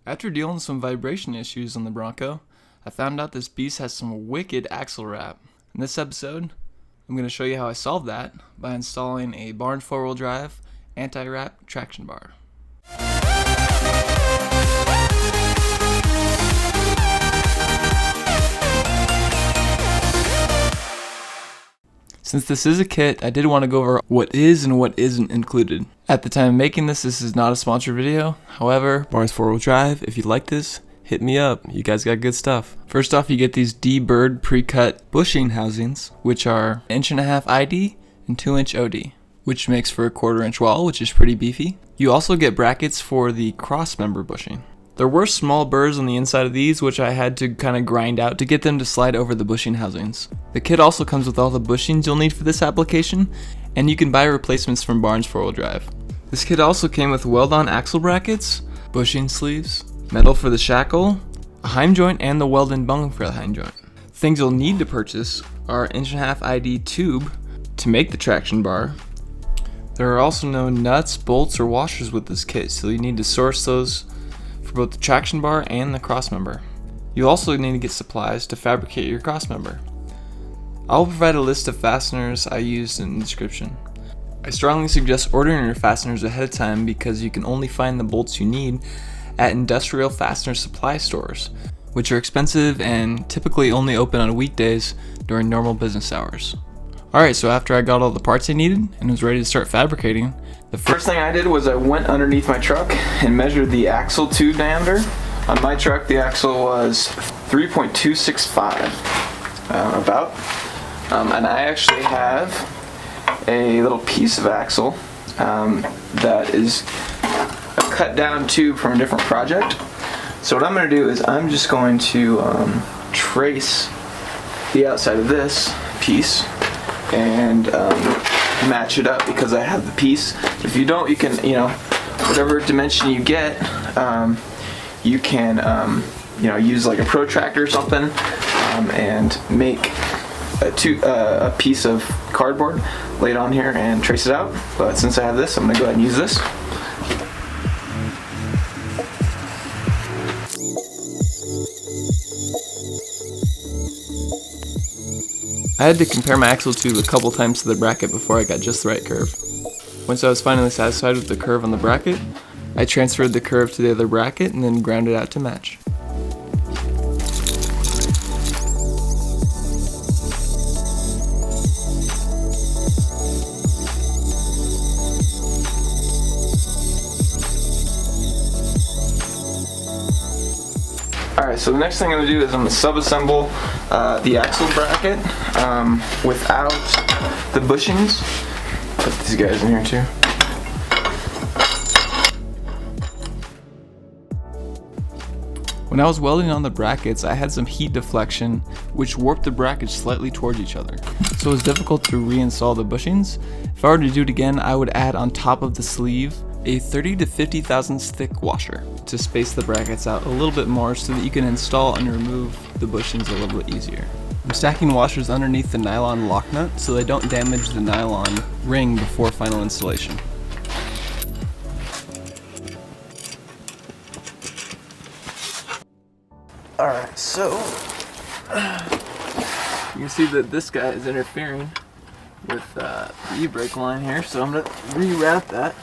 After dealing with some vibration issues on the Bronco, I found out this beast has some wicked axle wrap. In this episode, I'm going to show you how I solved that by installing a barn 4-wheel drive anti-wrap traction bar. Since this is a kit, I did want to go over what is and what isn't included. At the time of making this is not a sponsored video. However, Barnes 4-wheel drive, if you like this, hit me up. You guys got good stuff. First off, you get these D-Bird pre-cut bushing housings, which are 1.5" ID and 2" OD, which makes for a 1/4" wall, which is pretty beefy. You also get brackets for the Crossmember bushing. There were small burrs on the inside of these, which I had to kind of grind out to get them to slide over the bushing housings. The kit also comes with all the bushings you'll need for this application, and you can buy replacements from Barnes 4-wheel drive. This kit also came with weld-on axle brackets, bushing sleeves, metal for the shackle, a heim joint, and the weld-in bung for the heim joint. Things you'll need to purchase are 1.5" ID tube to make the traction bar. There are also no nuts, bolts, or washers with this kit, so you need to source those for both the traction bar and the crossmember. You also need to get supplies to fabricate your crossmember. I'll provide a list of fasteners I used in the description. I strongly suggest ordering your fasteners ahead of time because you can only find the bolts you need at industrial fastener supply stores, which are expensive and typically only open on weekdays during normal business hours. Alright, so after I got all the parts I needed and was ready to start fabricating, the first thing I did was I went underneath my truck and measured the axle tube diameter. On my truck, the axle was 3.265 and I actually have a little piece of axle that is a cut down tube from a different project. So what I'm going to do is I'm just going to trace the outside of this piece and match it up because I have the piece. If you don't, you can, whatever dimension you get, you can, use like a protractor or something and make a piece of cardboard, lay it on here and trace it out. But since I have this, I'm going to go ahead and use this. I had to compare my axle tube a couple times to the bracket before I got just the right curve. Once I was finally satisfied with the curve on the bracket, I transferred the curve to the other bracket and then ground it out to match. Alright, so the next thing I'm going to do is I'm going to sub-assemble the axle bracket without the bushings. Put these guys in here too. When I was welding on the brackets, I had some heat deflection which warped the brackets slightly towards each other. So it was difficult to reinstall the bushings. If I were to do it again, I would add on top of the sleeve a 30 to 50 thousandths thick washer to space the brackets out a little bit more so that you can install and remove the bushings a little bit easier. I'm stacking washers underneath the nylon Locknut so they don't damage the nylon ring before final installation. Alright, so you can see that this guy is interfering with the e-brake line here, so I'm going to reroute that.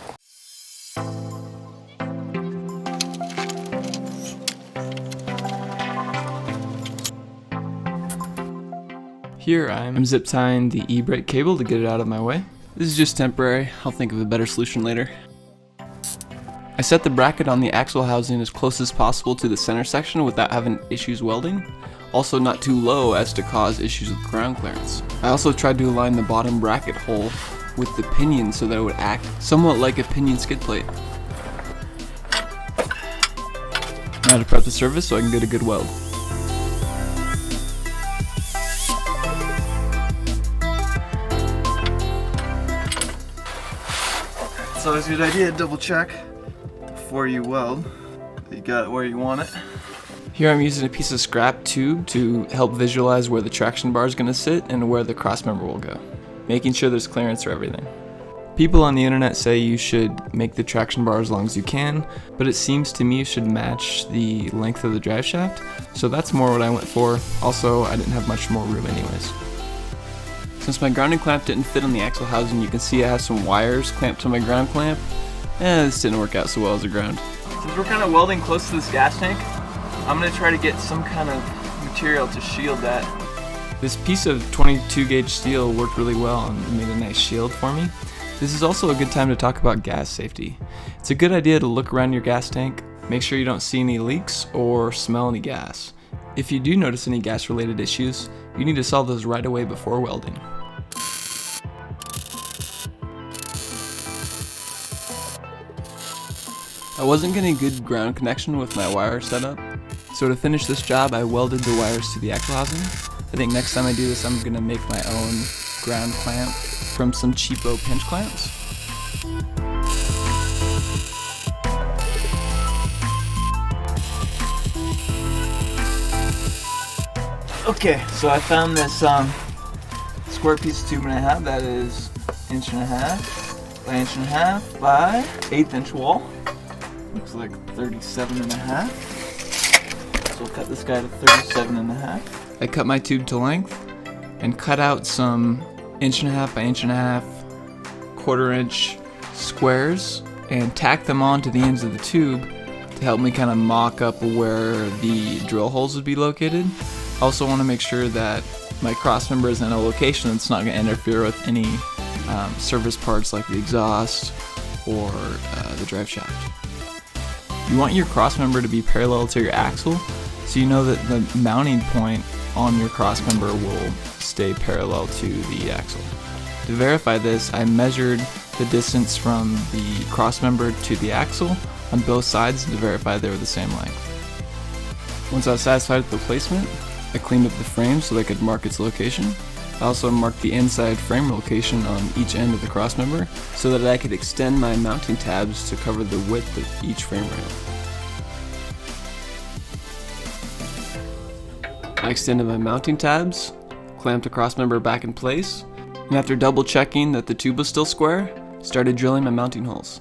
Here I'm zip tying the e-brake cable to get it out of my way. This is just temporary, I'll think of a better solution later. I set the bracket on the axle housing as close as possible to the center section without having issues welding, also not too low as to cause issues with ground clearance. I also tried to align the bottom bracket hole with the pinion so that it would act somewhat like a pinion skid plate. Now to prep the surface so I can get a good weld. It's always a good idea to double check before you weld that you got it where you want it. Here I'm using a piece of scrap tube to help visualize where the traction bar is going to sit and where the crossmember will go, making sure there's clearance for everything. People on the internet say you should make the traction bar as long as you can, but it seems to me you should match the length of the drive shaft, so that's more what I went for. Also, I didn't have much more room anyways. Since my grounding clamp didn't fit on the axle housing, you can see I have some wires clamped to my ground clamp. This didn't work out so well as a ground. Since we're kind of welding close to this gas tank, I'm going to try to get some kind of material to shield that. This piece of 22 gauge steel worked really well and made a nice shield for me. This is also a good time to talk about gas safety. It's a good idea to look around your gas tank, make sure you don't see any leaks or smell any gas. If you do notice any gas related issues, you need to solve those right away before welding. I wasn't getting good ground connection with my wire setup, so to finish this job I welded the wires to the axle housing. I think next time I do this I'm going to make my own ground clamp from some cheapo pinch clamps. Okay, so I found this square piece of tube and a half that is 1.5 by 1.5 by 1/8 inch wall. Looks like 37.5. So we'll cut this guy to 37.5. I cut my tube to length and cut out some 1.5 by 1.5 1/4 inch squares and tack them onto the ends of the tube to help me kind of mock up where the drill holes would be located. I also want to make sure that my cross member is in a location that's not going to interfere with any service parts like the exhaust or the drive shaft. You want your cross member to be parallel to your axle, so you know that the mounting point on your cross member will stay parallel to the axle. To verify this, I measured the distance from the cross member to the axle on both sides to verify they were the same length. Once I was satisfied with the placement, I cleaned up the frame so I could mark its location. I also marked the inside frame location on each end of the cross member so that I could extend my mounting tabs to cover the width of each frame rail. I extended my mounting tabs, clamped the cross member back in place, and after double checking that the tube was still square, started drilling my mounting holes.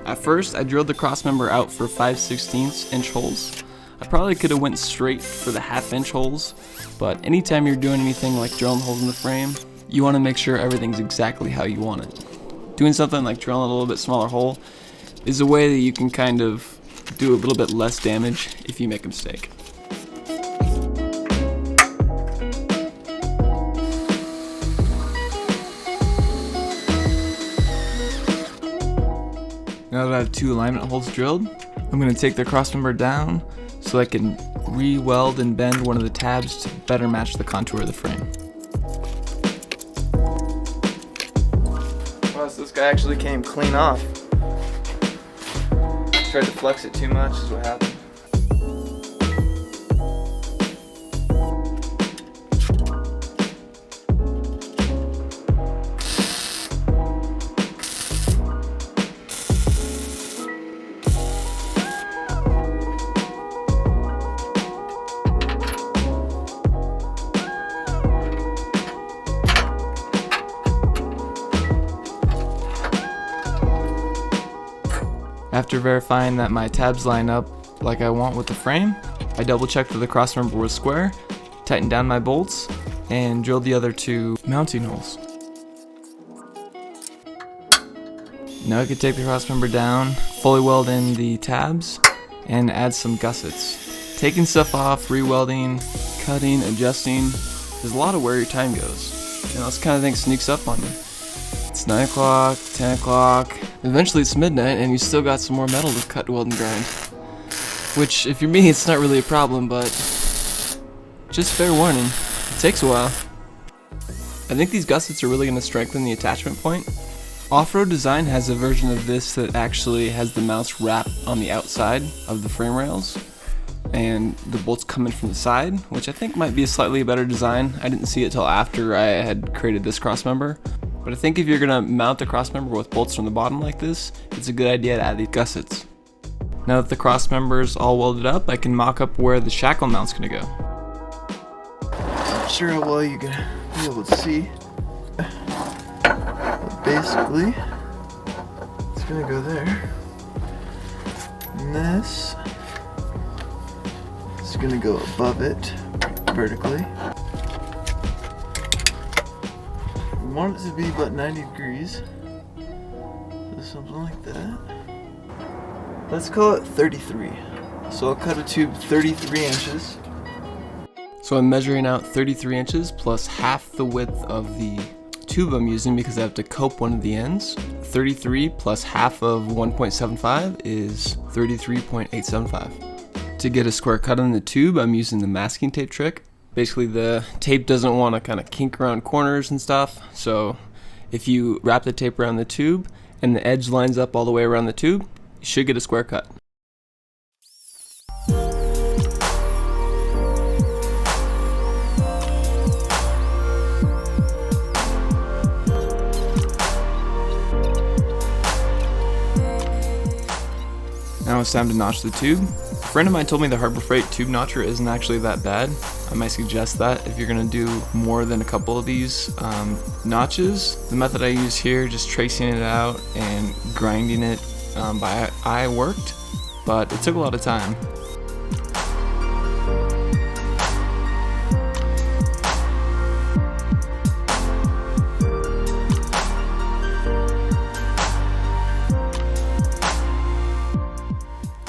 At first, I drilled the cross member out for 5/16 inch holes. I probably could have went straight for the 1/2 inch holes, but anytime you're doing anything like drilling holes in the frame, you want to make sure everything's exactly how you want it. Doing something like drilling a little bit smaller hole is a way that you can kind of do a little bit less damage if you make a mistake. Now that I have 2 alignment holes drilled, I'm going to take the cross member down so I can re-weld and bend one of the tabs to better match the contour of the frame. Wow, so this guy actually came clean off. Tried to flex it too much is what happened. After verifying that my tabs line up like I want with the frame, I double checked that the cross member was square, tightened down my bolts, and drilled the other 2 mounting holes. Now I could take the cross member down, fully weld in the tabs, and add some gussets. Taking stuff off, re-welding, cutting, adjusting, there's a lot of where your time goes. And this kind of thing sneaks up on you. It's 9 o'clock, 10 o'clock, eventually it's midnight and you still got some more metal to cut, weld, and grind. Which, if you're me, it's not really a problem, but just fair warning, it takes a while. I think these gussets are really going to strengthen the attachment point. Off-Road Design has a version of this that actually has the mounts wrapped on the outside of the frame rails, and the bolts come in from the side, which I think might be a slightly better design. I didn't see it till after I had created this cross member. But I think if you're going to mount a cross member with bolts from the bottom like this, it's a good idea to add these gussets. Now that the cross member is all welded up, I can mock up where the shackle mount's going to go. Not sure how well you're going to be able to see. basically, it's gonna go there. And this is gonna go above it vertically. We want it to be about 90 degrees. So something like that. Let's call it 33. So I'll cut a tube 33 inches. So I'm measuring out 33 inches plus half the width of the tube I'm using because I have to cope one of the ends. 33 plus half of 1.75 is 33.875. To get a square cut on the tube, I'm using the masking tape trick. Basically, the tape doesn't want to kind of kink around corners and stuff, so if you wrap the tape around the tube and the edge lines up all the way around the tube, you should get a square cut. Now it's time to notch the tube. A friend of mine told me the Harbor Freight tube notcher isn't actually that bad. I might suggest that if you're gonna do more than a couple of these notches. The method I use here, just tracing it out and grinding it by eye worked, but it took a lot of time.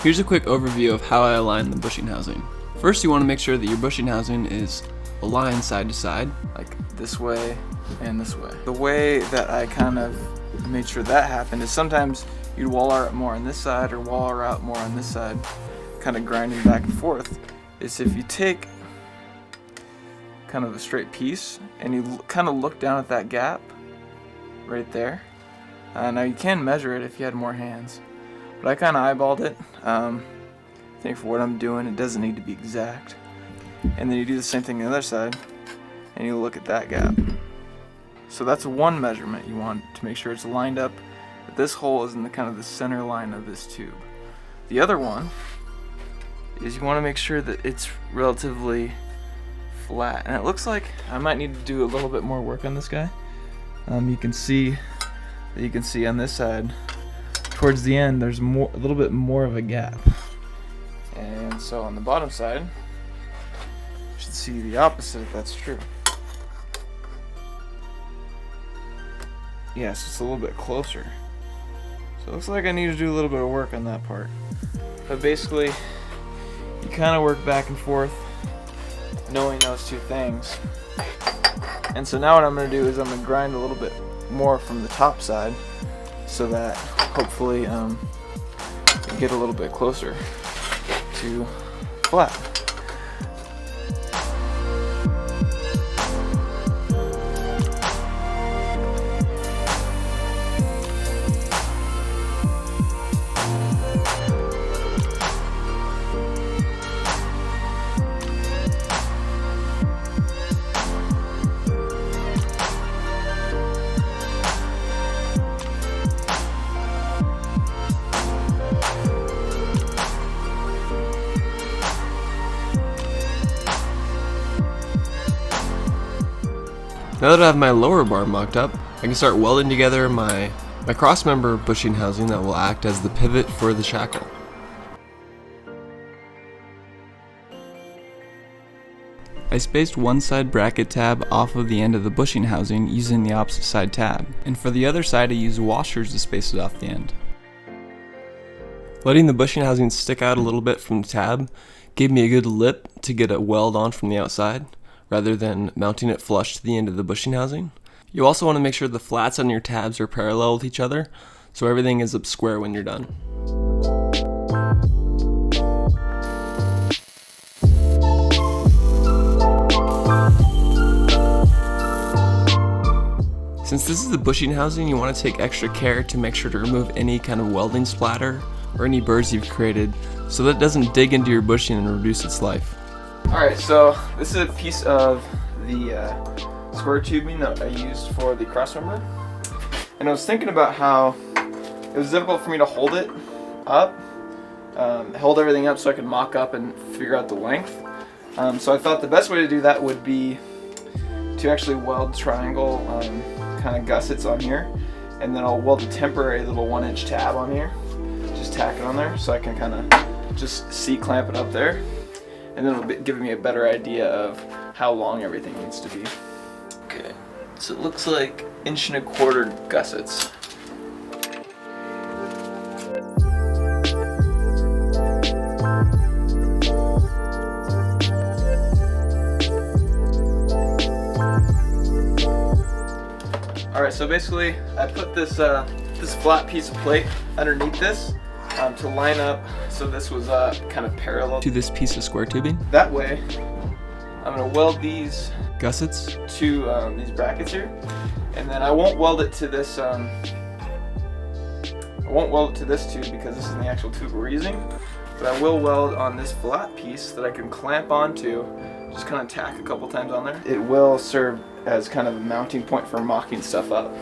Here's a quick overview of how I align the bushing housing. First, you want to make sure that your bushing housing is aligned side to side, like this way and this way. The way that I kind of made sure that happened is sometimes you'd wall out more on this side or wall out more on this side, kind of grinding back and forth, is if you take kind of a straight piece and you kind of look down at that gap right there. Now you can measure it if you had more hands. But I kind of eyeballed it. I think for what I'm doing, it doesn't need to be exact. And then you do the same thing on the other side, and you look at that gap. So that's one measurement you want to make sure it's lined up. That this hole is in the kind of the center line of this tube. The other one is you want to make sure that it's relatively flat. And it looks like I might need to do a little bit more work on this guy. You can see on this side, towards the end, there's a little bit more of a gap. And so on the bottom side, you should see the opposite if that's true. Yes, it's a little bit closer. So it looks like I need to do a little bit of work on that part. But basically, you kind of work back and forth, knowing those two things. And so now what I'm going to do is I'm going to grind a little bit more from the top side, so that hopefully you get a little bit closer to flat. Now that I have my lower bar mocked up, I can start welding together my crossmember bushing housing that will act as the pivot for the shackle. I spaced one side bracket tab off of the end of the bushing housing using the opposite side tab, and for the other side I used washers to space it off the end. Letting the bushing housing stick out a little bit from the tab gave me a good lip to get a weld on from the outside, rather than mounting it flush to the end of the bushing housing. You also want to make sure the flats on your tabs are parallel with each other, so everything is up square when you're done. Since this is the bushing housing, you want to take extra care to make sure to remove any kind of welding splatter or any burrs you've created, so that it doesn't dig into your bushing and reduce its life. Alright, so this is a piece of the square tubing that I used for the crossmember. And I was thinking about how it was difficult for me to hold it up, hold everything up so I could mock up and figure out the length. So I thought the best way to do that would be to actually weld triangle kind of gussets on here. and then I'll weld a temporary little 1-inch tab on here. Just tack it on there so I can kind of just C-clamp it up there, and then it'll be giving me a better idea of how long everything needs to be. Okay, so it looks like 1.25 inch gussets. Alright, so basically I put this this flat piece of plate underneath this to line up so this was kind of parallel To this piece of square tubing, that way. I'm going to weld these gussets, to these brackets here, and then I won't weld it to this tube because this is the actual tube we're using, but I will weld on this flat piece that I can clamp onto, just kind of tack a couple times on there. It will serve as kind of a mounting point for mocking stuff up.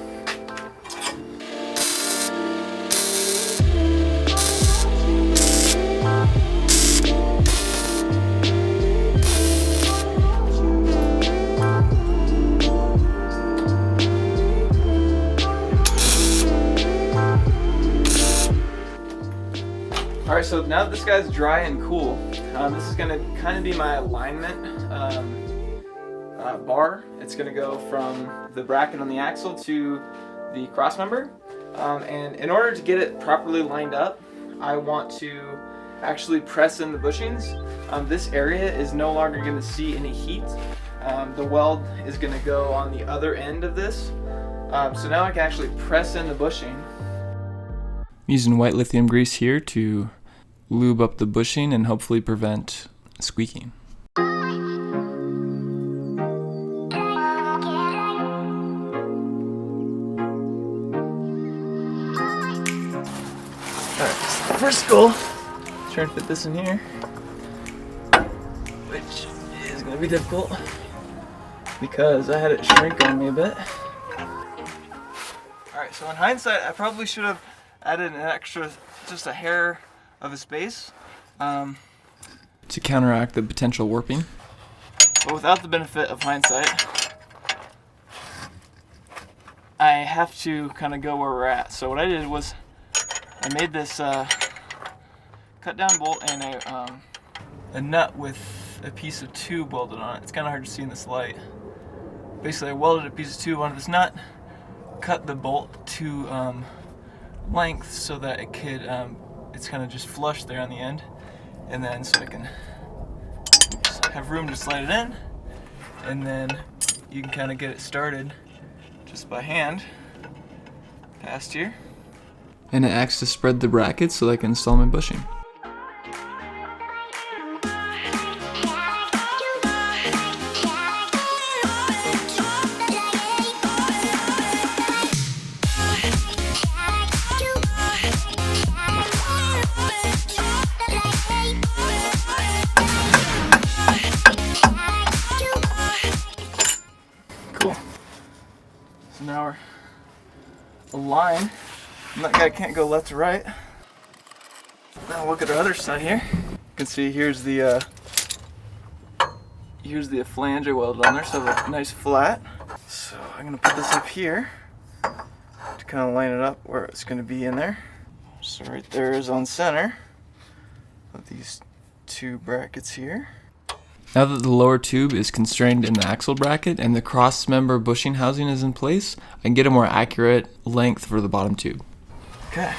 Alright, so now that this guy's dry and cool, this is going to kind of be my alignment bar. It's going to go from the bracket on the axle to the crossmember. And in order to get it properly lined up, I want to actually press in the bushings. This area is no longer going to see any heat. The weld is going to go on the other end of this. So now I can actually press in the bushing. I'm using white lithium grease here to lube up the bushing and hopefully prevent squeaking. Alright, so the first goal, try and fit this in here, which is going to be difficult because I had it shrink on me a bit. Alright, so in hindsight, I probably should have added an extra, just a hair of a space. To counteract the potential warping. But without the benefit of hindsight, I have to kind of go where we're at. So what I did was I made this cut down bolt and a nut with a piece of tube welded on it. It's kind of hard to see in this light. Basically I welded a piece of tube onto this nut, cut the bolt to length so that it could it's kind of just flush there on the end, and then so I can have room to slide it in, and then you can kind of get it started just by hand past here. And it acts to spread the brackets so that I can install my bushing. So now we're aligned, and that guy can't go left to right. Now look at our other side here. You can see here's the flange I welded on there, so I have a nice flat. So I'm gonna put this up here to kind of line it up where it's gonna be in there. So right there is on center of these two brackets here. Now that the lower tube is constrained in the axle bracket and the cross-member bushing housing is in place, I can get a more accurate length for the bottom tube. Okay.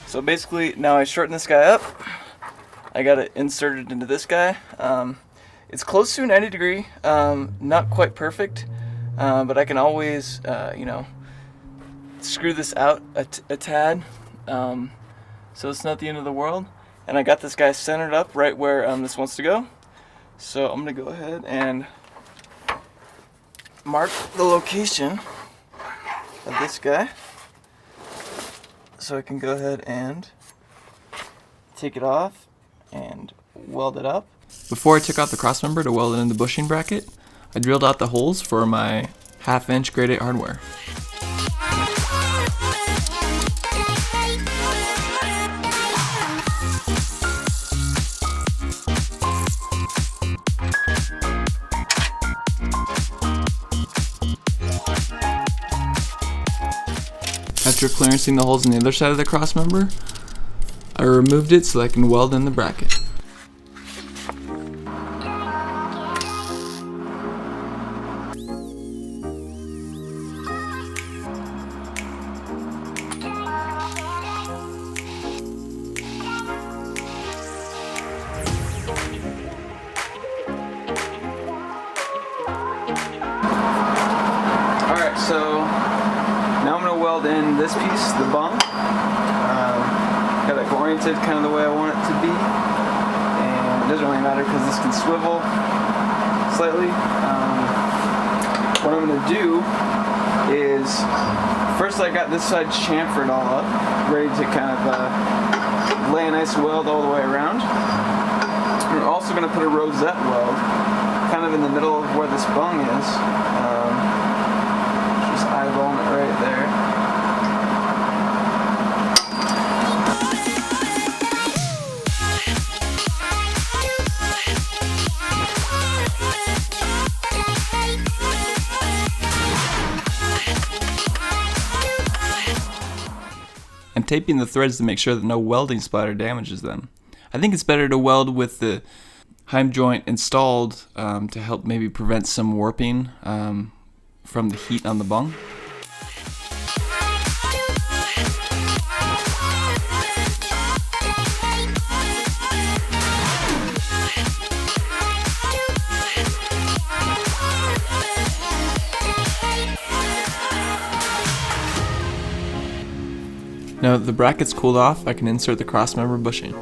So basically, now I shorten this guy up. I got it inserted into this guy. It's close to a 90 degree, not quite perfect, but I can always, screw this out a tad, so it's not the end of the world. And I got this guy centered up right where this wants to go. So I'm gonna go ahead and mark the location of this guy, so I can go ahead and take it off and weld it up. Before I took out the crossmember to weld it in the bushing bracket, I drilled out the holes for my 1/2 inch grade 8 hardware. After clearancing the holes on the other side of the crossmember, I removed it so I can weld in the bracket. Alright, so now I'm going to weld in this piece, the bung. Got it oriented kind of the way I want it to be. And it doesn't really matter because this can swivel slightly. What I'm going to do is, first I got this side chamfered all up, ready to kind of lay a nice weld all the way around. We're also going to put a rosette weld kind of in the middle of where this bung is. Just eyeballing it right there. I'm taping the threads to make sure that no welding splatter damages them. I think it's better to weld with the heim joint installed to help maybe prevent some warping from the heat on the bung. Now that the bracket's cooled off, I can insert the crossmember bushing.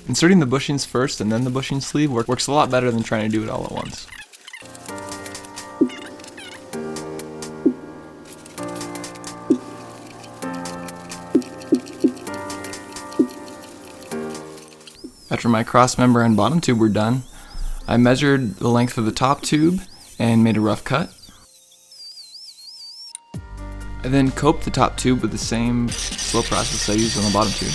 Inserting the bushings first and then the bushing sleeve works a lot better than trying to do it all at once. After my crossmember and bottom tube were done, I measured the length of the top tube and made a rough cut. I then coped the top tube with the same slow process I used on the bottom tube.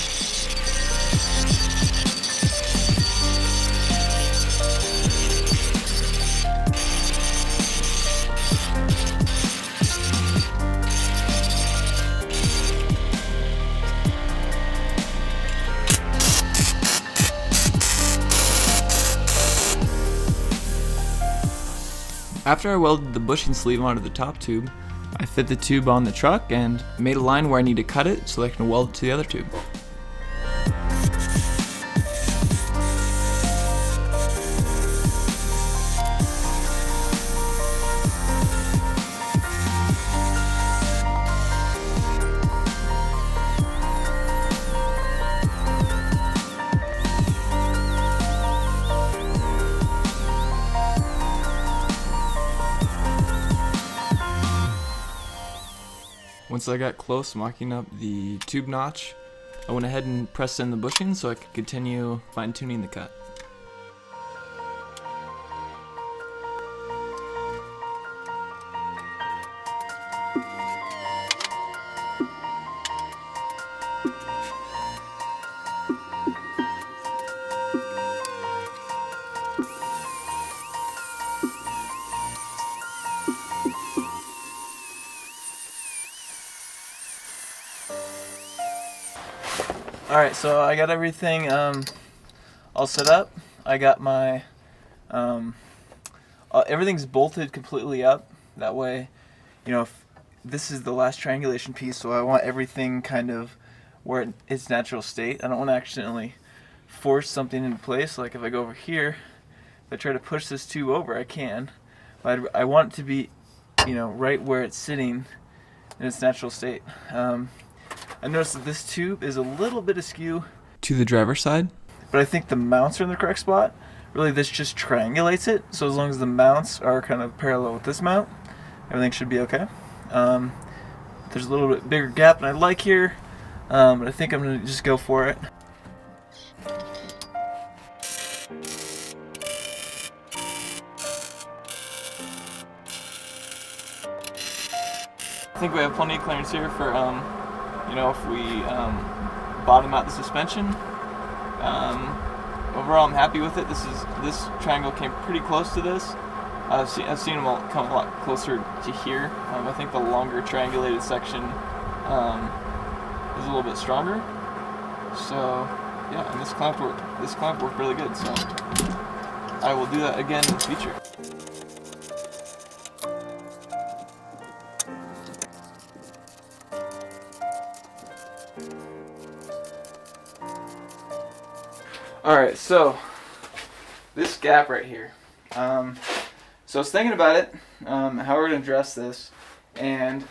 After I welded the bushing sleeve onto the top tube, I fit the tube on the truck and made a line where I need to cut it so I can weld it to the other tube. Once I got close marking up the tube notch, I went ahead and pressed in the bushing so I could continue fine-tuning the cut. Alright, so I got everything all set up. I got my, everything's bolted completely up. That way, you know, if this is the last triangulation piece, so I want everything kind of where its natural state. I don't want to accidentally force something into place. Like if I go over here, if I try to push this tube over, I can. But I want it to be, you know, right where it's sitting in its natural state. I noticed that this tube is a little bit askew to the driver's side, but I think the mounts are in the correct spot. Really, this just triangulates it, so as long as the mounts are kind of parallel with this mount, everything should be okay. There's a little bit bigger gap than I'd like here, but I think I'm going to just go for it. I think we have plenty of clearance here for you know, if we bottom out the suspension. Overall, I'm happy with it. This triangle came pretty close to this. I've seen them all come a lot closer to here. I think the longer triangulated section is a little bit stronger. So yeah, and this clamp worked really good. So I will do that again in the future. Alright, so this gap right here. So I was thinking about it, how we're going to address this, and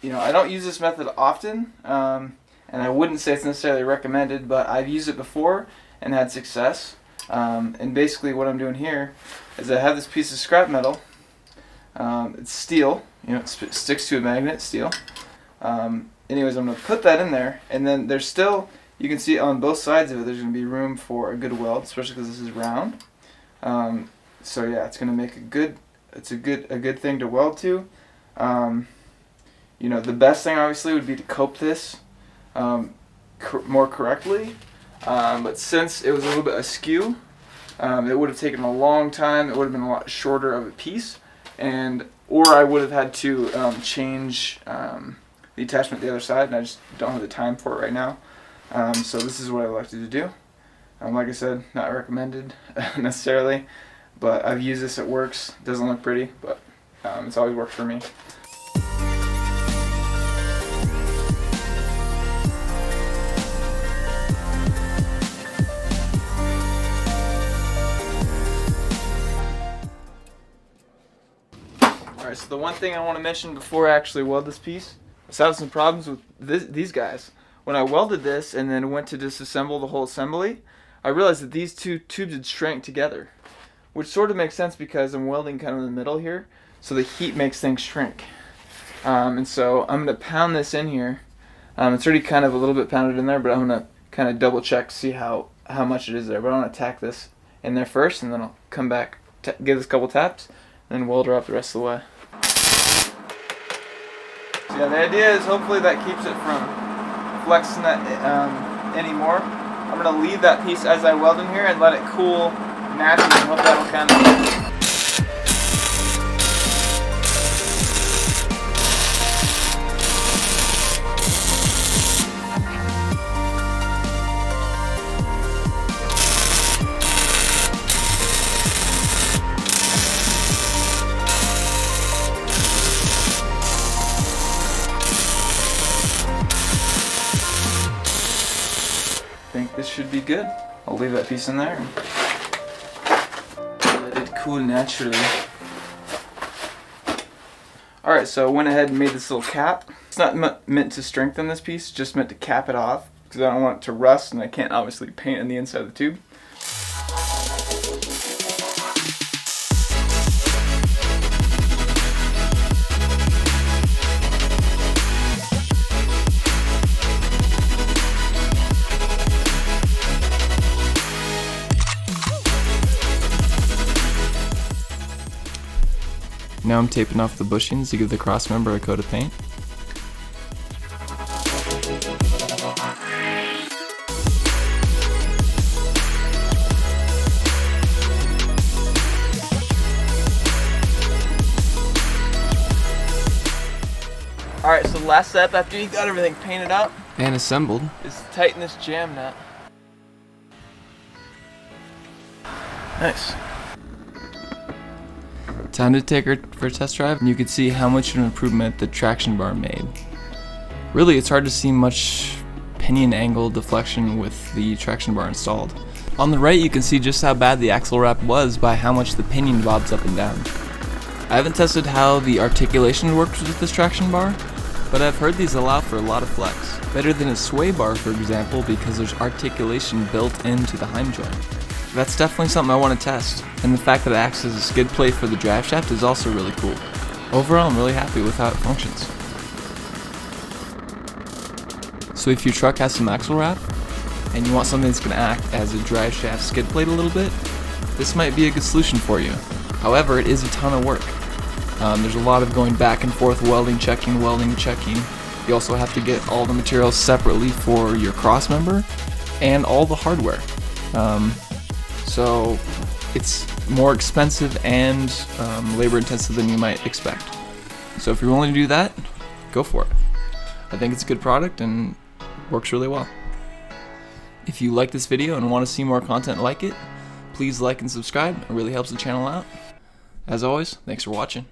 I don't use this method often, and I wouldn't say it's necessarily recommended, but I've used it before and had success. And basically what I'm doing here is I have this piece of scrap metal. It's steel, it sticks to a magnet, steel. Anyways, I'm going to put that in there, and then there's still, you can see on both sides of it, there's going to be room for a good weld, especially because this is round. So yeah, it's going to make a good thing to weld to. The best thing obviously would be to cope this more correctly, but since it was a little bit askew, it would have taken a long time. It would have been a lot shorter of a piece, or I would have had to change the attachment to the other side, and I just don't have the time for it right now. So this is what I elected to do. Like I said, not recommended necessarily, but I've used this, it works. It doesn't look pretty, but it's always worked for me. Alright, so the one thing I want to mention before I actually weld this piece, I was having some problems with these guys. When I welded this and then went to disassemble the whole assembly, I realized that these two tubes had shrank together, which sort of makes sense because I'm welding kind of in the middle here, so the heat makes things shrink. And so I'm going to pound this in here. It's already kind of a little bit pounded in there, but I'm going to kind of double check to see how much it is there. But I'm going to tack this in there first, and then I'll come back, give this a couple taps, and then weld her up the rest of the way. So yeah, the idea is hopefully that keeps it from flexing that anymore. I'm going to leave that piece as I weld in here and let it cool naturally, and what that'll kind of this should be good. I'll leave that piece in there and let it cool naturally. Alright, so I went ahead and made this little cap. It's not meant to strengthen this piece, just meant to cap it off because I don't want it to rust, and I can't obviously paint in the inside of the tube. Now I'm taping off the bushings to give the crossmember a coat of paint. Alright, so the last step after you got everything painted up And assembled. is tighten this jam nut. Nice. Time to take her for a test drive, and you can see how much of an improvement the traction bar made. Really, it's hard to see much pinion angle deflection with the traction bar installed. On the right, you can see just how bad the axle wrap was by how much the pinion bobs up and down. I haven't tested how the articulation works with this traction bar, but I've heard these allow for a lot of flex. Better than a sway bar, for example, because there's articulation built into the heim joint. That's definitely something I want to test, and the fact that it acts as a skid plate for the drive shaft is also really cool. Overall, I'm really happy with how it functions. So if your truck has some axle wrap, and you want something that's going to act as a drive shaft skid plate a little bit, this might be a good solution for you. However, it is a ton of work. There's a lot of going back and forth, welding, checking. You also have to get all the materials separately for your crossmember, and all the hardware. So it's more expensive and labor intensive than you might expect. So if you're willing to do that, go for it. I think it's a good product and works really well. If you like this video and want to see more content like it, please like and subscribe. It really helps the channel out. As always, thanks for watching.